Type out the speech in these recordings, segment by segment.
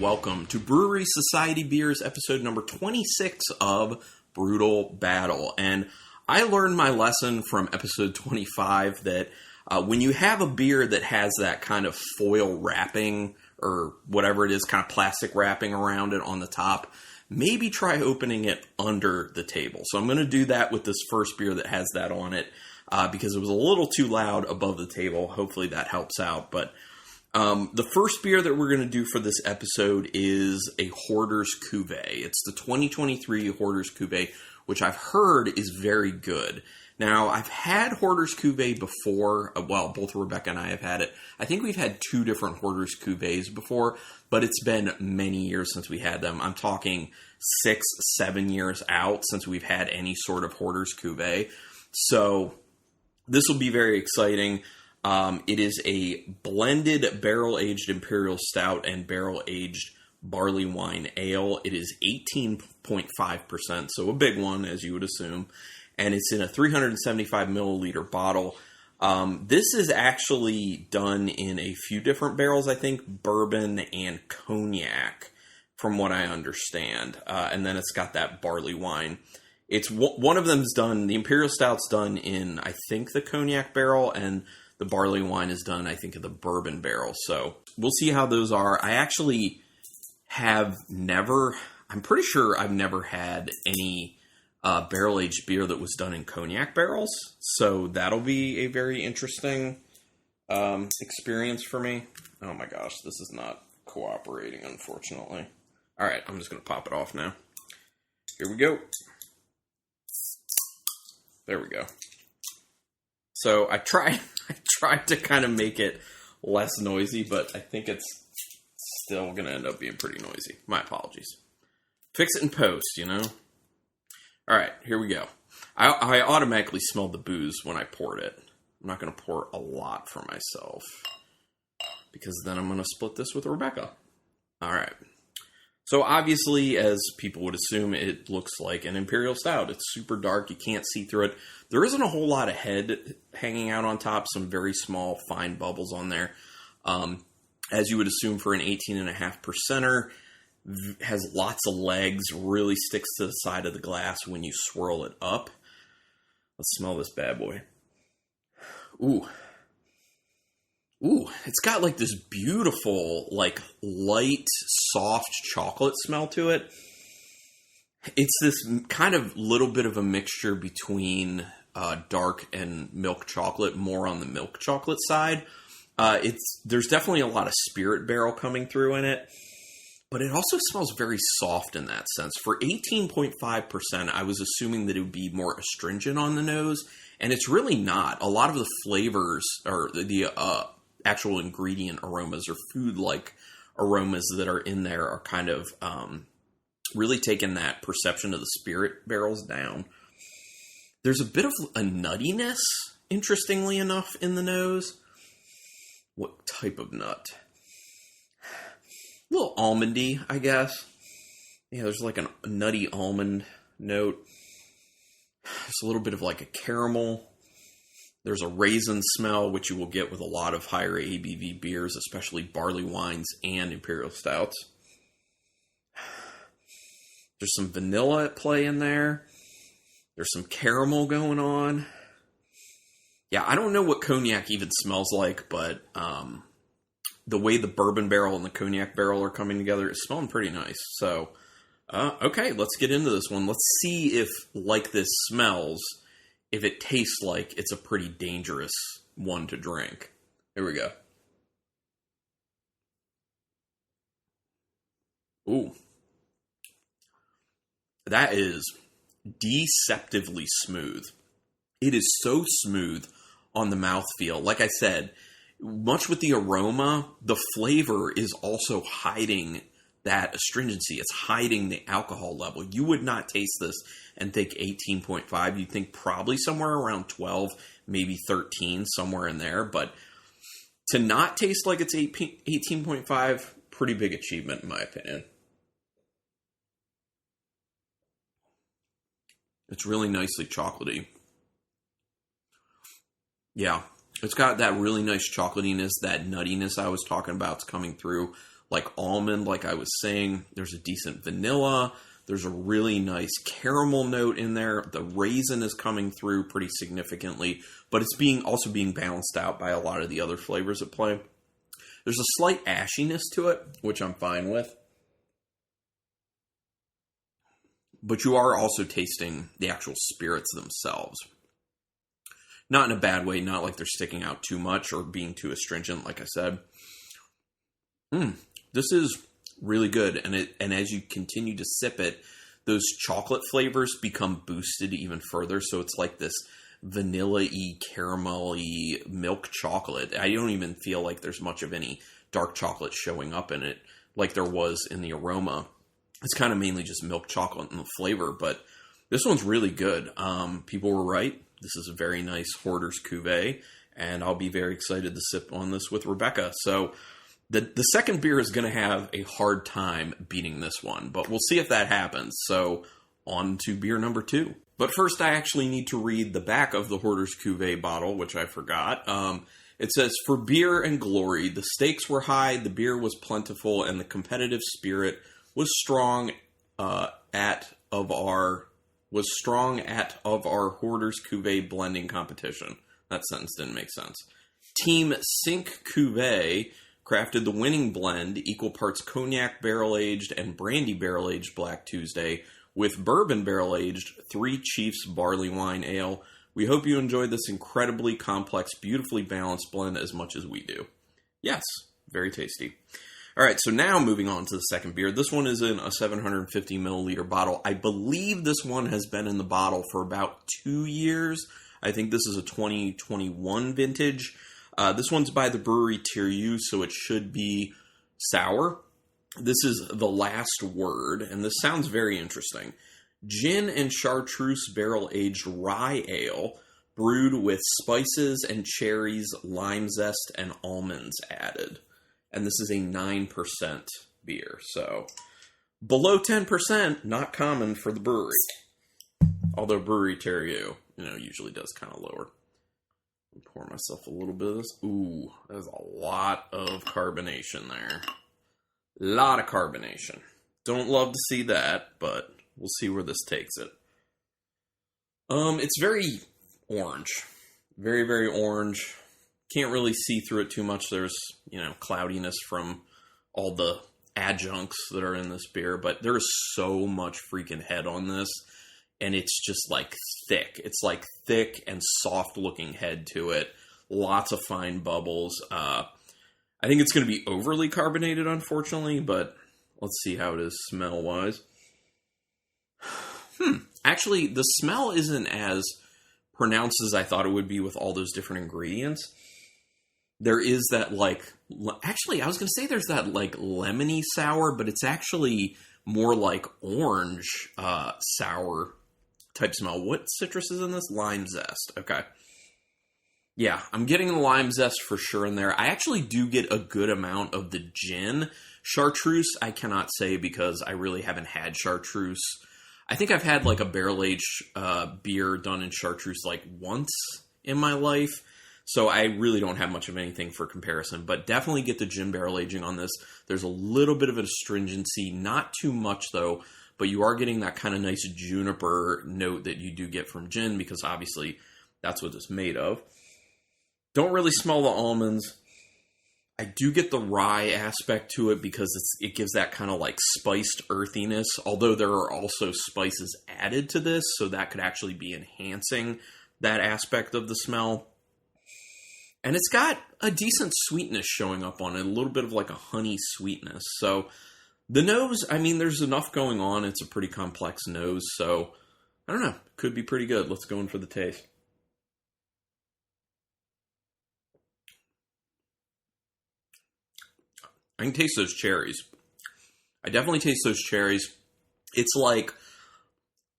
welcome to Bruery Society Beers, episode number 26 of Brutal Battle. And I learned my lesson from episode 25 that when you have a beer that has that kind of foil wrapping, or whatever it is, kind of plastic wrapping around it on the top, maybe try opening it under the table. So I'm going to do that with this first beer that has that on it, because it was a little too loud above the table. Hopefully that helps out. But the first beer that we're going to do for this episode is a Hoarders Cuvee. It's the 2023 Hoarders Cuvee, which I've heard is very good. Now, I've had Hoarders Cuvee before. Well, both Rebecca and I have had it. I think we've had two different Hoarders Cuvees before, but it's been many years since we had them. I'm talking 6-7 years out since we've had any sort of Hoarders Cuvee. So this will be very exciting. It is a blended barrel-aged Imperial Stout and barrel-aged barley wine ale. It is 18.5%, so a big one, as you would assume. And it's in a 375 milliliter bottle. This is actually done in a few different barrels, I think, bourbon and cognac, from what I understand. And then it's got that barley wine. It's one of them's done, the Imperial Stout's done in, I think, the cognac barrel, and the barley wine is done, I think, in the bourbon barrel. So we'll see how those are. I actually have never, I'm pretty sure I've never had any barrel-aged beer that was done in cognac barrels. So that'll be a very interesting experience for me. Oh my gosh, this is not cooperating, unfortunately. All right, I'm just going to pop it off now. Here we go. There we go. So I tried to kind of make it less noisy, but I think it's still going to end up being pretty noisy. My apologies. Fix it in post, you know? All right, here we go. I automatically smelled the booze when I poured it. I'm not going to pour a lot for myself, because then I'm going to split this with Rebecca. All right. So obviously, as people would assume, it looks like an Imperial Stout. It's super dark. You can't see through it. There isn't a whole lot of head hanging out on top. Some very small, fine bubbles on there. As you would assume for an 18.5%er, has lots of legs, really sticks to the side of the glass when you swirl it up. Let's smell this bad boy. Ooh, it's got like this beautiful, like light, soft chocolate smell to it. It's this kind of little bit of a mixture between dark and milk chocolate, more on the milk chocolate side. There's definitely a lot of spirit barrel coming through in it, but it also smells very soft in that sense. For 18.5%, I was assuming that it would be more astringent on the nose, and it's really not. A lot of the flavors, or the actual ingredient aromas or food-like aromas that are in there are kind of really taking that perception of the spirit barrels down. There's a bit of a nuttiness, interestingly enough, in the nose. What type of nut? A little almondy, I guess. Yeah, there's like a nutty almond note. There's a little bit of like a caramel. There's a raisin smell, which you will get with a lot of higher ABV beers, especially barley wines and Imperial Stouts. There's some vanilla at play in there. There's some caramel going on. Yeah, I don't know what cognac even smells like, but the way the bourbon barrel and the cognac barrel are coming together, it's smelling pretty nice. So, okay, let's get into this one. Let's see if, like this smells, if it tastes like it's a pretty dangerous one to drink. Here we go. Ooh. That is deceptively smooth. It is so smooth on the mouthfeel. Like I said, much with the aroma, the flavor is also hiding that astringency. It's hiding the alcohol level. You would not taste this and think 18.5. You'd think probably somewhere around 12, maybe 13, somewhere in there. But to not taste like it's 18.5, pretty big achievement in my opinion. It's really nicely chocolatey. Yeah, it's got that really nice chocolatiness, that nuttiness I was talking about is coming through. like almond, like I was saying. There's a decent vanilla. There's a really nice caramel note in there. The raisin is coming through pretty significantly, but it's also being balanced out by a lot of the other flavors at play. There's a slight ashiness to it, which I'm fine with. But you are also tasting the actual spirits themselves. Not in a bad way, not like they're sticking out too much or being too astringent, like I said. This is really good, and as you continue to sip it, those chocolate flavors become boosted even further, so it's like this vanilla-y, caramel-y milk chocolate. I don't even feel like there's much of any dark chocolate showing up in it, like there was in the aroma. It's kind of mainly just milk chocolate in the flavor, but this one's really good. People were right. This is a very nice Hoarders Cuvee, and I'll be very excited to sip on this with Rebecca. So the second beer is going to have a hard time beating this one, but we'll see if that happens. So on to beer number 2. But first, I actually need to read the back of the Hoarders Cuvee bottle, which I forgot. It says, "For beer and glory, the stakes were high, the beer was plentiful, and the competitive spirit was strong at our Hoarders Cuvee blending competition." That sentence didn't make sense. Team Sink Cuvee crafted the winning blend, equal parts cognac barrel-aged and brandy barrel-aged Black Tuesday, with bourbon barrel-aged Three Chiefs barley wine ale. We hope you enjoy this incredibly complex, beautifully balanced blend as much as we do. Yes, very tasty. All right, so now moving on to the second beer. This one is in a 750 milliliter bottle. I believe this one has been in the bottle for about 2 years. I think this is a 2021 vintage. This one's by the Bruery Tiru, so it should be sour. This is The Last Word, and this sounds very interesting. Gin and chartreuse barrel-aged rye ale, brewed with spices and cherries, lime zest, and almonds added. And this is a 9% beer, so below 10%, not common for the brewery. Although Bruery Tiru, usually does kind of lower. Pour myself a little bit of this. Ooh, there's a lot of carbonation there. A lot of carbonation. Don't love to see that, but we'll see where this takes it. It's very orange. Very, very orange. Can't really see through it too much. There's, cloudiness from all the adjuncts that are in this beer, but there's so much freaking head on this. And it's just like thick. It's like thick and soft looking head to it. Lots of fine bubbles. I think it's going to be overly carbonated, unfortunately, but let's see how it is smell wise. Actually, the smell isn't as pronounced as I thought it would be with all those different ingredients. There is that actually, I was going to say there's that lemony sour, but it's actually more like orange sour type smell. What citrus is in this? Lime zest. Okay. Yeah, I'm getting the lime zest for sure in there. I actually do get a good amount of the gin. Chartreuse, I cannot say because I really haven't had chartreuse. I think I've had a barrel-aged beer done in chartreuse once in my life. So I really don't have much of anything for comparison, but definitely get the gin barrel aging on this. There's a little bit of astringency, not too much though, but you are getting that kind of nice juniper note that you do get from gin because obviously that's what it's made of. Don't really smell the almonds. I do get the rye aspect to it because it gives that kind of spiced earthiness, although there are also spices added to this, so that could actually be enhancing that aspect of the smell. And it's got a decent sweetness showing up on it, a little bit of a honey sweetness. So the nose, there's enough going on. It's a pretty complex nose, so I don't know. Could be pretty good. Let's go in for the taste. I can taste those cherries. I definitely taste those cherries. It's like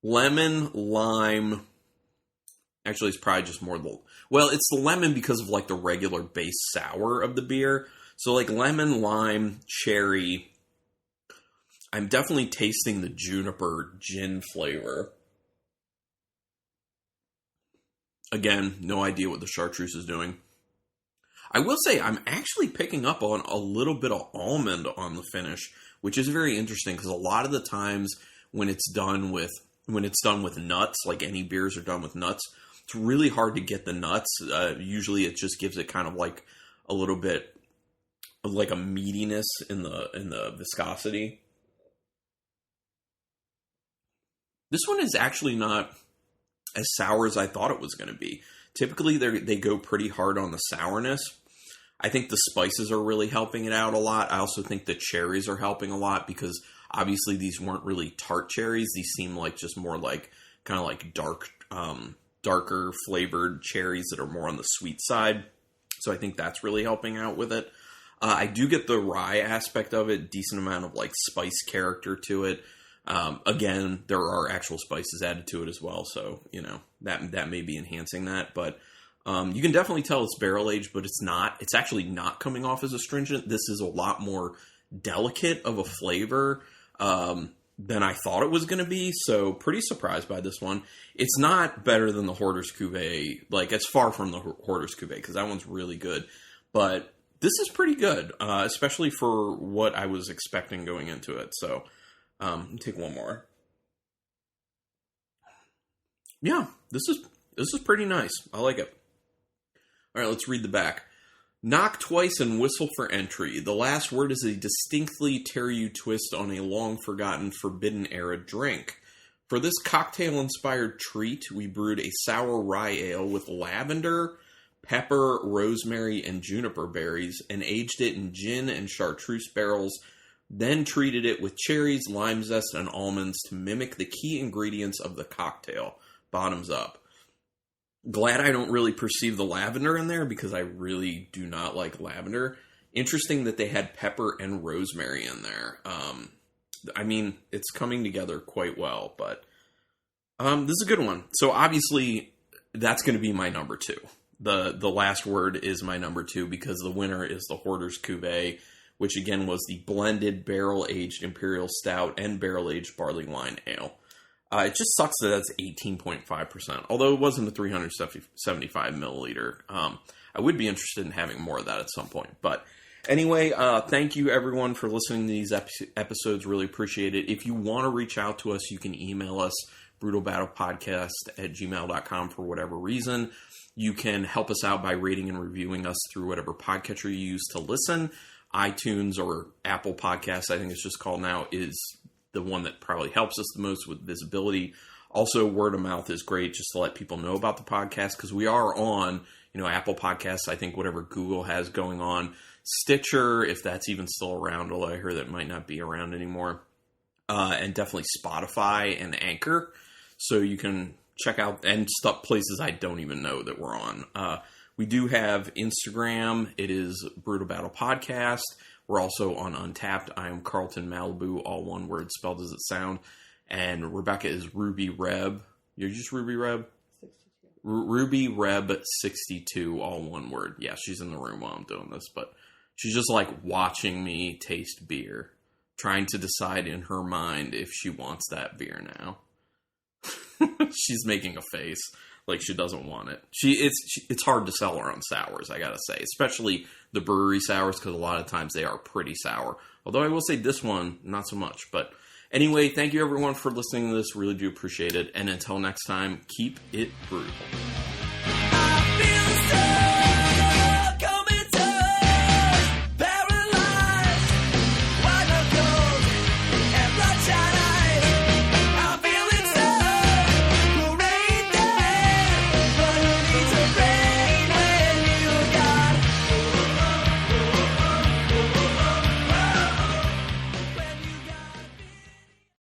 lemon, lime. Actually, it's probably just more it's the lemon because of the regular base sour of the beer. So lemon, lime, cherry. I'm definitely tasting the juniper gin flavor. Again, no idea what the chartreuse is doing. I will say I'm actually picking up on a little bit of almond on the finish, which is very interesting because a lot of the times when it's done with nuts, like any beers are done with nuts, it's really hard to get the nuts. Usually it just gives it kind of like a little bit of like a meatiness in the viscosity. This one is actually not as sour as I thought it was going to be. Typically, they go pretty hard on the sourness. I think the spices are really helping it out a lot. I also think the cherries are helping a lot because obviously these weren't really tart cherries. These seem like just more like kind of like darker flavored cherries that are more on the sweet side. So I think that's really helping out with it. I do get the rye aspect of it, decent amount of like spice character to it. Again, there are actual spices added to it as well, so that may be enhancing that. But you can definitely tell it's barrel aged, but it's not. It's actually not coming off as astringent. This is a lot more delicate of a flavor than I thought it was going to be. So pretty surprised by this one. It's not better than the Hoarders Cuvee. Like it's far from the Hoarders Cuvee because that one's really good. But this is pretty good, especially for what I was expecting going into it. So. Take one more. Yeah, this is pretty nice. I like it. All right, let's read the back. Knock twice and whistle for entry. The last word is a distinctly tear-you twist on a long-forgotten forbidden-era drink. For this cocktail-inspired treat, we brewed a sour rye ale with lavender, pepper, rosemary, and juniper berries, and aged it in gin and chartreuse barrels. Then treated it with cherries, lime zest, and almonds to mimic the key ingredients of the cocktail, bottoms up. Glad I don't really perceive the lavender in there because I really do not like lavender. Interesting that they had pepper and rosemary in there. I mean, it's coming together quite well, but this is a good one. So obviously, that's going to be my number 2. The last word is my number 2 because the winner is the Hoarders Cuvee, which again was the blended barrel-aged Imperial Stout and barrel-aged barley wine ale. It just sucks that that's 18.5%, although it wasn't a 375 milliliter. I would be interested in having more of that at some point. But anyway, thank you everyone for listening to these episodes. Really appreciate it. If you want to reach out to us, you can email us, brutalbattlepodcast@gmail.com for whatever reason. You can help us out by rating and reviewing us through whatever podcatcher you use to listen. iTunes or Apple Podcasts, I think it's just called now, is the one that probably helps us the most with visibility. Also, word of mouth is great just to let people know about the podcast because we are on, Apple Podcasts, I think whatever Google has going on, Stitcher, if that's even still around, although I hear that might not be around anymore, and definitely Spotify and Anchor. So you can check out and stuff places I don't even know that we're on. We do have Instagram. It is Brutal Battle Podcast. We're also on Untapped. I am Carlton Malibu, all one word, spelled as it sound. And Rebecca is Ruby Reb. You're just Ruby Reb? 62. Ruby Reb 62, all one word. Yeah, she's in the room while I'm doing this, but she's just like watching me taste beer, trying to decide in her mind if she wants that beer now. She's making a face. Like she doesn't want it. It's hard to sell her on sours, I gotta say, especially the Bruery sours because a lot of times they are pretty sour. Although I will say this one, not so much. But anyway, thank you everyone for listening to this. Really do appreciate it. And until next time, keep it brutal.